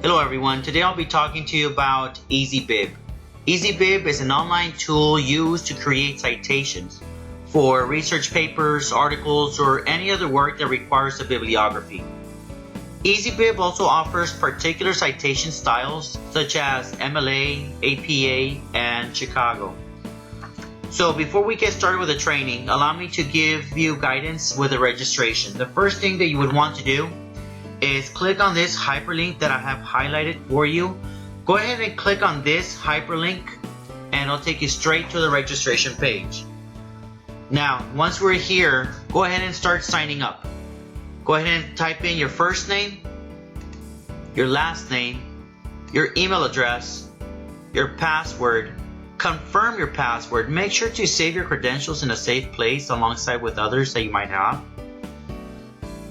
Hello everyone, today I'll be talking to you about EasyBib. EasyBib is an online tool used to create citations for research papers, articles, or any other work that requires a bibliography. EasyBib also offers particular citation styles such as MLA, APA, and Chicago. So before we get started with the training, allow me to give you guidance with the registration. The first thing that you would want to do is click on this hyperlink that I have highlighted for you. Go ahead and click on this hyperlink and it'll take you straight to the registration page. Now, once we're here, go ahead and start signing up. Go ahead and type in your first name, your last name, your email address, your password. Confirm your password. Make sure to save your credentials in a safe place alongside with others that you might have.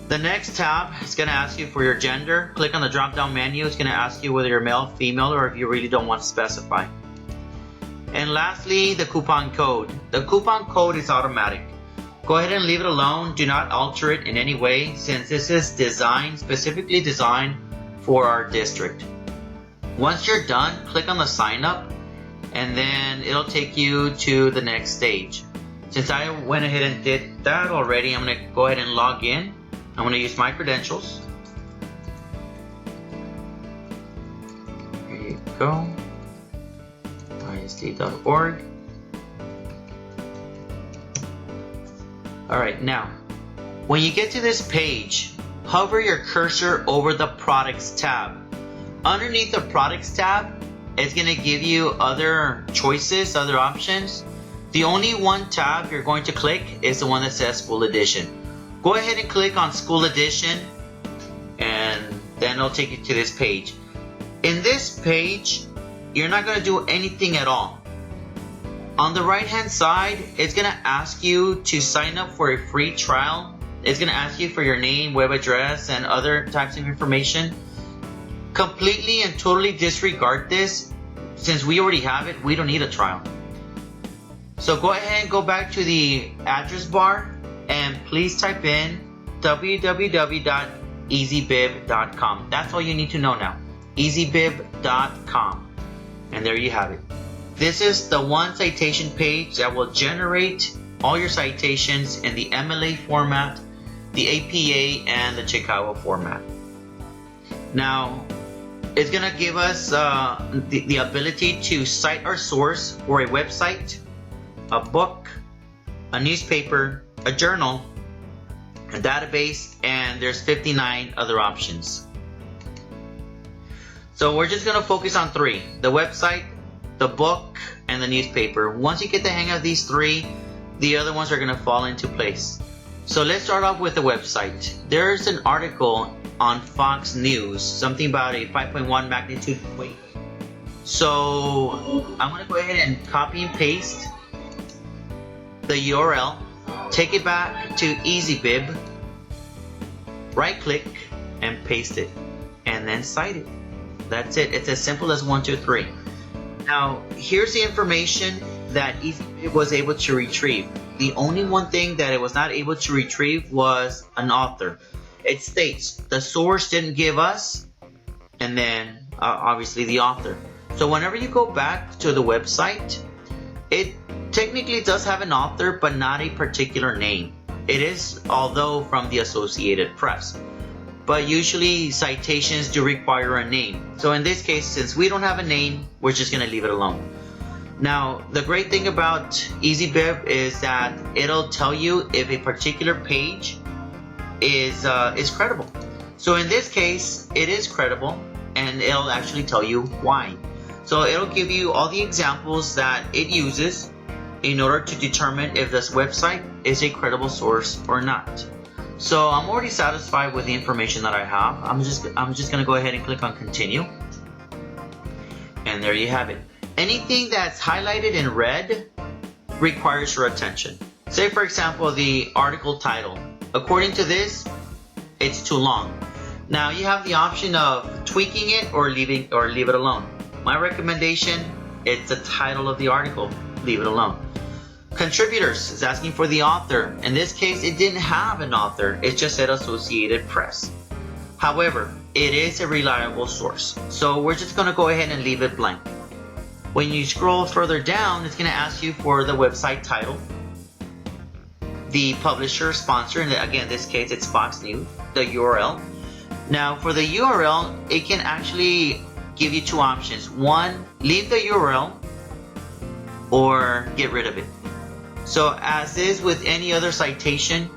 The next tab is going to ask you for your gender. Click on the drop down menu. It's going to ask you whether you're male, female, or if you really don't want to specify. And lastly, the coupon code. The coupon code is automatic. Go ahead and leave it alone. Do not alter it in any way since this is specifically designed for our district. Once you're done, click on the sign up and then it'll take you to the next stage. Since I went ahead and did that already, I'm going to go ahead and log in. I'm going to use my credentials. Here you go. ISD.org. Alright, now, when you get to this page, hover your cursor over the Products tab. Underneath the Products tab, it's going to give you other choices, other options. The only one tab you're going to click is the one that says School Edition. Go ahead and click on School Edition and then it'll take you to this page. In this page, you're not going to do anything at all. On the right hand side, it's going to ask you to sign up for a free trial. It's going to ask you for your name, web address, and other types of information. Completely and totally disregard this. Since we already have it, we don't need a trial. So go ahead and go back to the address bar and please type in www.easybib.com. That's all you need to know now. EasyBib.com. And there you have it. This is the one citation page that will generate all your citations in the MLA format, the APA, and the Chicago format. Now, it's going to give us the ability to cite our source for a website, a book, a newspaper, a journal, a database, and there's 59 other options. So we're just going to focus on three: the website, the book, and the newspaper. Once you get the hang of these three, the other ones are going to fall into place. So let's start off with the website. There's an article on Fox News, something about a 5.1 magnitude quake. So I'm going to go ahead and copy and paste the URL, take it back to EasyBib, right click and paste it, and then cite it. That's it. It's as simple as 1, 2, 3. Now, here's the information that EasyBib was able to retrieve. The only one thing that it was not able to retrieve was an author. It states the source didn't give us, and then obviously the author. So whenever you go back to the website, it technically does have an author, but not a particular name. It is, although from the Associated Press. But usually citations do require a name. So in this case, since we don't have a name, we're just going to leave it alone. Now, the great thing about EasyBib is that it'll tell you if a particular page is credible. So in this case, it is credible, and it'll actually tell you why. So it'll give you all the examples that it uses in order to determine if this website is a credible source or not. So I'm already satisfied with the information that I have. I'm just going to go ahead and click on continue. And there you have it. Anything that's highlighted in red requires your attention. Say for example the article title. According to this, it's too long. Now you have the option of tweaking it or leave it alone. My recommendation, it's the title of the article. Leave it alone. Contributors is asking for the author. In this case, it didn't have an author. It just said Associated Press. However, it is a reliable source, so we're just going to go ahead and leave it blank. When you scroll further down, it's going to ask you for the website title, the publisher, sponsor, and again, in this case, it's Fox News, the URL. Now, for the URL, it can actually give you two options. One, leave the URL or get rid of it. So as is with any other citation,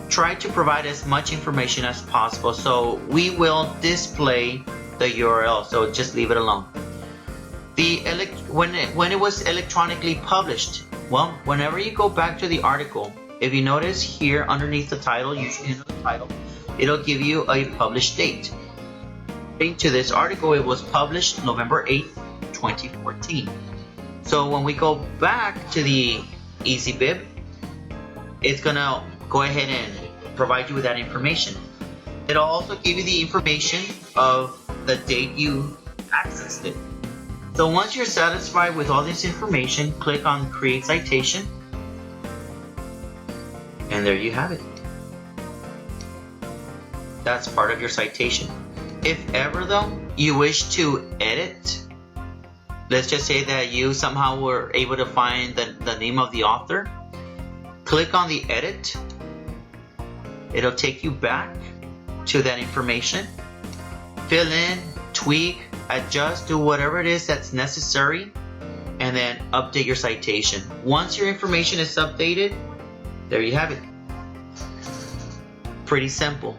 try to provide as much information as possible. So we will display the URL, so just leave it alone. When it was electronically published, well, whenever you go back to the article, if you notice here underneath the title, usually in the title, it'll give you a published date. To this article, it was published November 8th, 2014. So when we go back to the EasyBib, it's gonna go ahead and provide you with that information. It'll also give you the information of the date you accessed it. So once you're satisfied with all this information, click on Create Citation, and there you have it. That's part of your citation. If ever though you wish to edit, let's just say that you somehow were able to find the name of the author, click on the edit. It'll take you back to that information. Fill in, tweak, adjust, do whatever it is that's necessary, and then update your citation. Once your information is updated, there you have it. Pretty simple.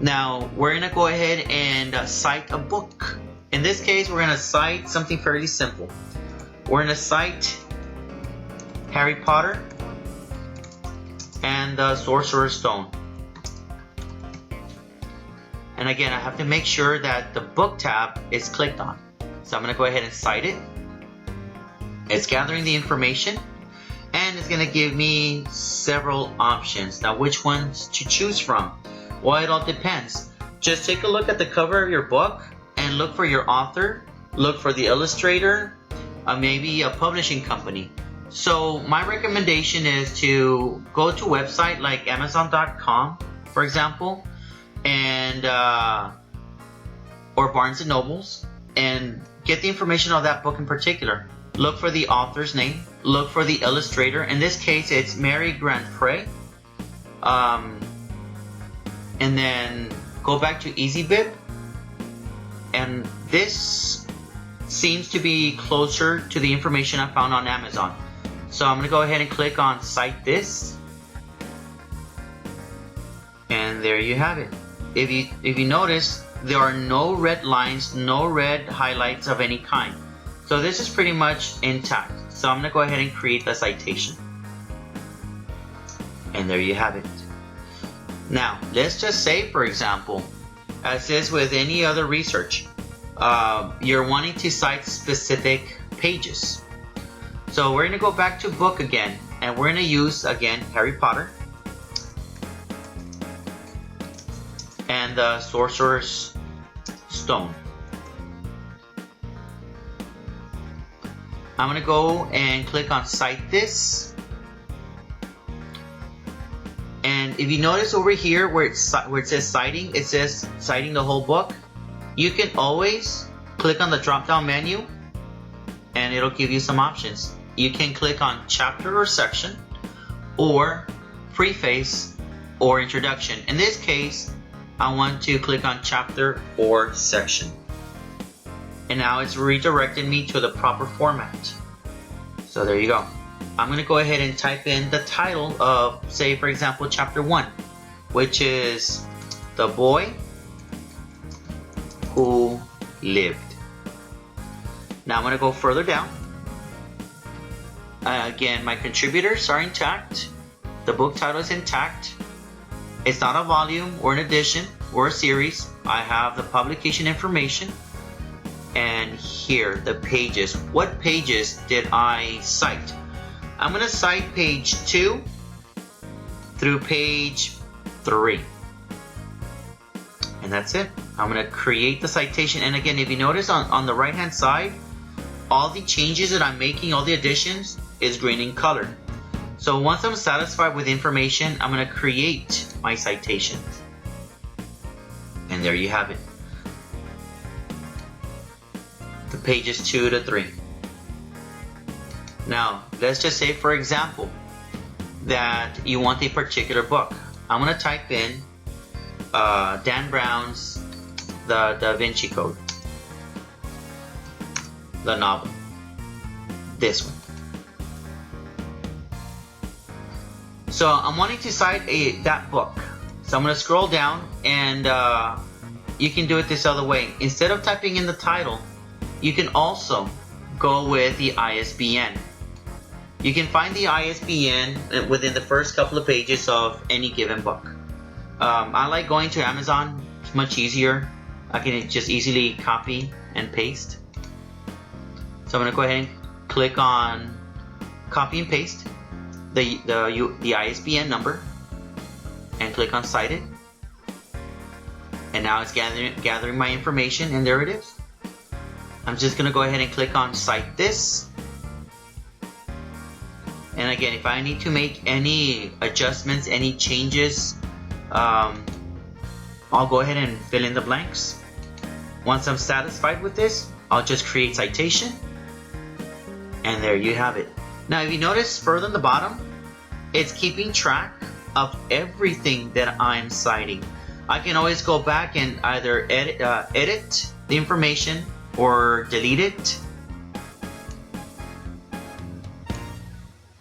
Now we're going to go ahead and cite a book. In this case, we're going to cite something fairly simple. We're going to cite Harry Potter and the Sorcerer's Stone. And again, I have to make sure that the book tab is clicked on. So I'm going to go ahead and cite it. It's gathering the information, and it's going to give me several options. Now, which ones to choose from? Well, it all depends. Just take a look at the cover of your book and look for your author, look for the illustrator, maybe a publishing company. So my recommendation is to go to a website like Amazon.com, for example, and or Barnes and Nobles, and get the information of that book in particular. Look for the author's name, look for the illustrator. In this case, it's Mary Grandpré. And then go back to EasyBib, and this seems to be closer to the information I found on Amazon. So I'm going to go ahead and click on Cite This, and there you have it. If you notice, there are no red lines, no red highlights of any kind. So this is pretty much intact. So I'm going to go ahead and create the citation, and there you have it. Now, let's just say, for example, as is with any other research, you're wanting to cite specific pages. So we're going to go back to book again, and we're going to use, again, Harry Potter and the Sorcerer's Stone. I'm going to go and click on Cite This. And if you notice over here where it says citing, it says citing the whole book. You can always click on the drop down menu and it'll give you some options. You can click on chapter or section, or preface or introduction. In this case, I want to click on chapter or section. And now it's redirected me to the proper format. So there you go. I'm going to go ahead and type in the title of, say, for example, chapter 1, which is The Boy Who Lived. Now I'm going to go further down. Again, my contributors are intact. The book title is intact. It's not a volume or an edition or a series. I have the publication information. And here, the pages. What pages did I cite? I'm going to cite page 2 through page 3. And that's it. I'm going to create the citation. And again, if you notice on the right hand side, all the changes that I'm making, all the additions, is green in color. So once I'm satisfied with the information, I'm going to create my citation. And And there you have it. The pages 2 to 3. Now, let's just say, for example, that you want a particular book. I'm going to type in Dan Brown's The Da Vinci Code, the novel, this one. So I'm wanting to cite that book. So I'm going to scroll down, and you can do it this other way. Instead of typing in the title, you can also go with the ISBN. You can find the ISBN within the first couple of pages of any given book. I like going to Amazon. It's much easier. I can just easily copy and paste. So I'm going to go ahead and click on copy and paste the ISBN number and click on Cite It. And now it's gathering my information, and there it is. I'm just going to go ahead and click on Cite This. And again, if I need to make any adjustments, any changes, I'll go ahead and fill in the blanks. Once I'm satisfied with this, I'll just create citation. And there you have it. Now, if you notice further in the bottom, it's keeping track of everything that I'm citing. I can always go back and either edit the information or delete it.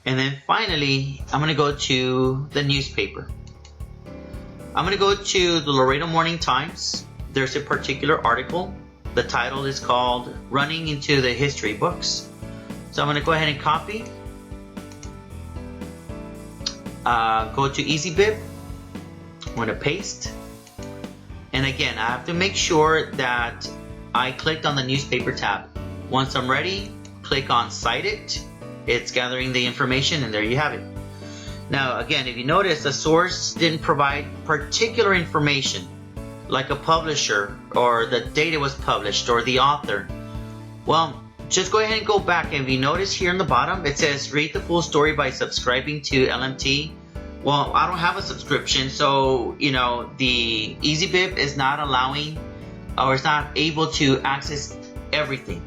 And then finally, I'm going to go to the newspaper. I'm going to go to the Laredo Morning Times. There's a particular article. The title is called Running into the History Books. So I'm going to go ahead and copy. Go to EasyBib. I'm going to paste. And again, I have to make sure that I clicked on the newspaper tab. Once I'm ready, click on Cite It. It's gathering the information, and there you have it. Now again, if you notice, the source didn't provide particular information like a publisher or the date it was published or the author. Well, just go ahead and go back, and if you notice here in the bottom, it says read the full story by subscribing to LMT. Well, I don't have a subscription, so the EasyBib is not allowing, or is not able to access everything.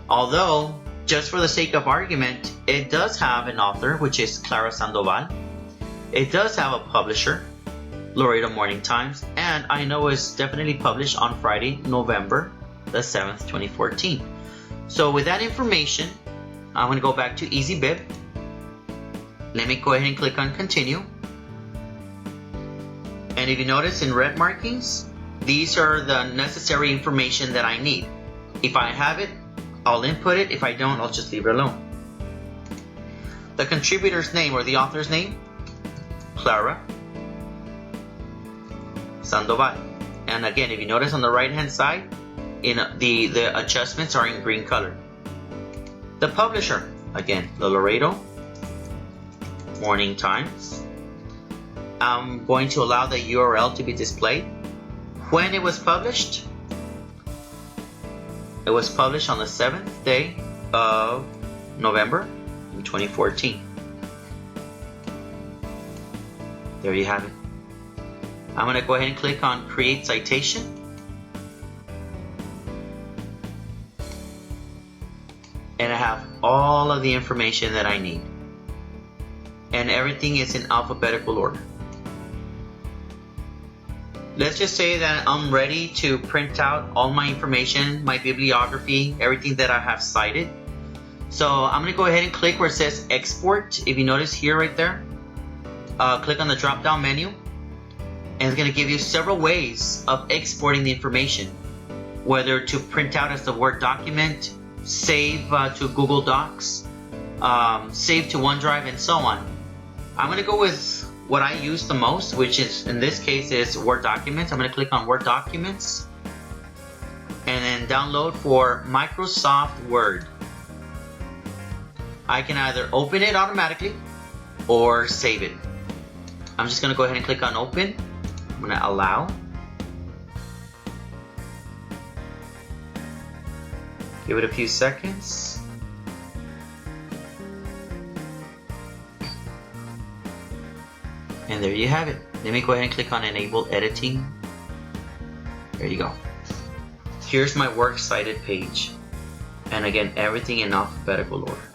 Although, just for the sake of argument, it does have an author, which is Clara Sandoval. It does have a publisher, Laredo Morning Times, and I know it's definitely published on Friday, November the 7th, 2014. So with that information, I'm going to go back to EasyBib. Let me go ahead and click on Continue. And if you notice in red markings, these are the necessary information that I need. If I have it, I'll input it. If I don't, I'll just leave it alone. The contributor's name or the author's name, Clara Sandoval. And again, if you notice on the right hand side, the adjustments are in green color. The publisher, again, the Laredo Morning Times. I'm going to allow the URL to be displayed. When it was published, it was published on the 7th day of November in 2014. There you have it. I'm going to go ahead and click on Create Citation. And I have all of the information that I need. And everything is in alphabetical order. Let's just say that I'm ready to print out all my information, my bibliography, everything that I have cited. So I'm going to go ahead and click where it says Export. If you notice here right there, click on the drop down menu, and it's going to give you several ways of exporting the information, whether to print out as the Word document, save to Google Docs, save to OneDrive, and so on. I'm going to go with what I use the most, which is in this case is Word documents. I'm going to click on Word documents and then download for Microsoft Word. I can either open it automatically or save it. I'm just going to go ahead and click on open. I'm going to allow. Give it a few seconds. And there you have it. Let me go ahead and click on Enable Editing. There you go. Here's my works cited page. And again, everything in alphabetical order.